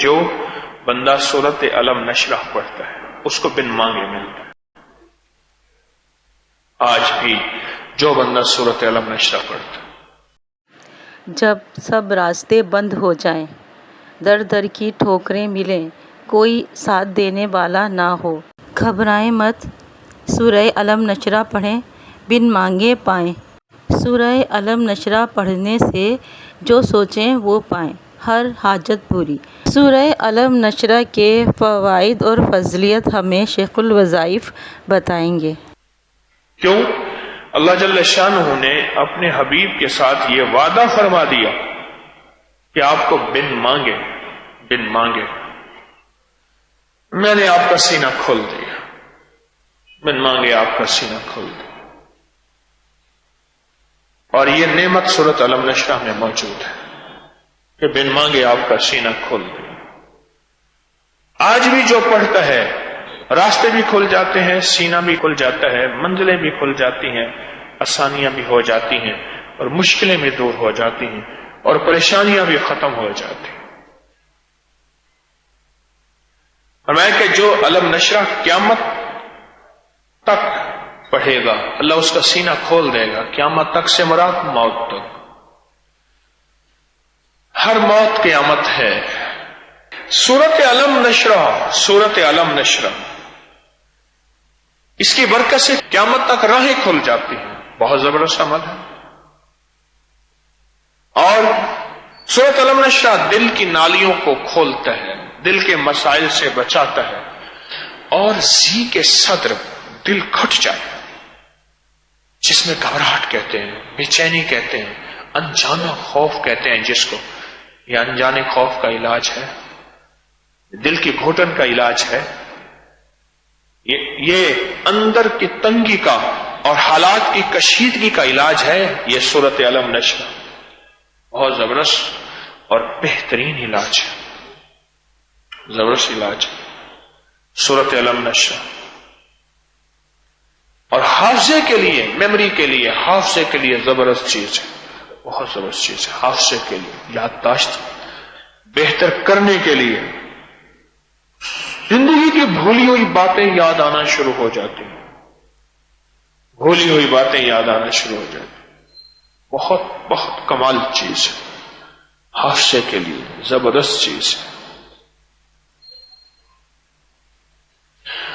جو بندہ سورت علم نشرح پڑھتا ہے اس کو بن مانگے ملتا ہے۔ آج بھی جو بندہ سورت علم نشرح پڑھتا ہے، جب سب راستے بند ہو جائیں، در در کی ٹھوکریں ملیں، کوئی ساتھ دینے والا نہ ہو، گھبرائیں مت، سورہ علم نشرح پڑھیں، بن مانگے پائیں۔ سورہ علم نشرح پڑھنے سے جو سوچیں وہ پائیں، ہر حاجت پوری۔ سورہ علم نشرح کے فوائد اور فضیلت ہمیں شیخ الوظائف بتائیں گے۔ کیوں؟ اللہ جل شانہ نے اپنے حبیب کے ساتھ یہ وعدہ فرما دیا کہ آپ کو بن مانگے میں نے آپ کا سینہ کھول دیا، بن مانگے آپ کا سینہ کھول دیا۔ اور یہ نعمت سورت علم نشرح میں موجود ہے کہ بن مانگے آپ کا سینہ کھول دیا۔ آج بھی جو پڑھتا ہے راستے بھی کھل جاتے ہیں، سینہ بھی کھل جاتا ہے، منزلیں بھی کھل جاتی ہیں، آسانیاں بھی ہو جاتی ہیں، اور مشکلیں بھی دور ہو جاتی ہیں، اور پریشانیاں بھی ختم ہو جاتی ہیں۔ اور میں کہ جو علم نشرح قیامت تک پڑھے گا اللہ اس کا سینہ کھول دے گا۔ قیامت تک سے مراد موت تک، ہر موت قیامت ہے۔ سورت علم نشرح اس کی برکت سے قیامت تک راہیں کھل جاتی ہیں، بہت زبردست عمل ہے۔ اور سورت علم نشرح دل کی نالیوں کو کھولتا ہے، دل کے مسائل سے بچاتا ہے، اور ضیق صدر، دل کھٹ جائے، جس میں گھبراہٹ کہتے ہیں، بے چینی کہتے ہیں، انجانا خوف کہتے ہیں جس کو، یہ انجانے خوف کا علاج ہے، دل کی گھٹن کا علاج ہے، یہ اندر کی تنگی کا اور حالات کی کشیدگی کا علاج ہے۔ یہ سورت علم نشرح بہت زبردست اور بہترین علاج ہے، زبردست علاج ہے سورت علم نشرح۔ اور حافظے کے لیے، میموری کے لیے، حافظے کے لیے زبردست چیز ہے، بہت زبردست چیز ہے حافظے کے لیے، یادداشت بہتر کرنے کے لیے۔ زندگی کی بھولی ہوئی باتیں یاد آنا شروع ہو جاتی ہیں، بھولی ہوئی باتیں یاد آنا شروع ہو جاتی ہیں، بہت بہت کمال چیز ہے، حافظے کے لیے زبردست چیز ہے۔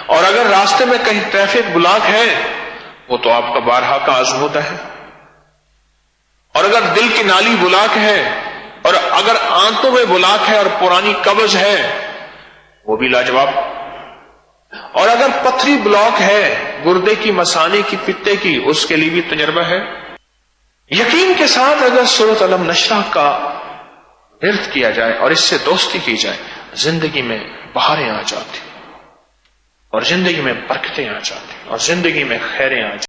اور اگر راستے میں کہیں ٹریفک بلاک ہے وہ تو آپ کا بارہا کا آزمودہ ہے، اور اگر دل کی نالی بلاک ہے، اور اگر آنتوں میں بلاک ہے اور پرانی قبض ہے وہ بھی لاجواب، اور اگر پتھری بلاک ہے گردے کی، مثانے کی، پتے کی، اس کے لیے بھی تجربہ ہے۔ یقین کے ساتھ اگر سورت علم نشرح کا ورد کیا جائے اور اس سے دوستی کی جائے، زندگی میں بہاریں آ جاتی، اور زندگی میں برکتیں آ جاتی، اور زندگی میں خیریں آ جاتی۔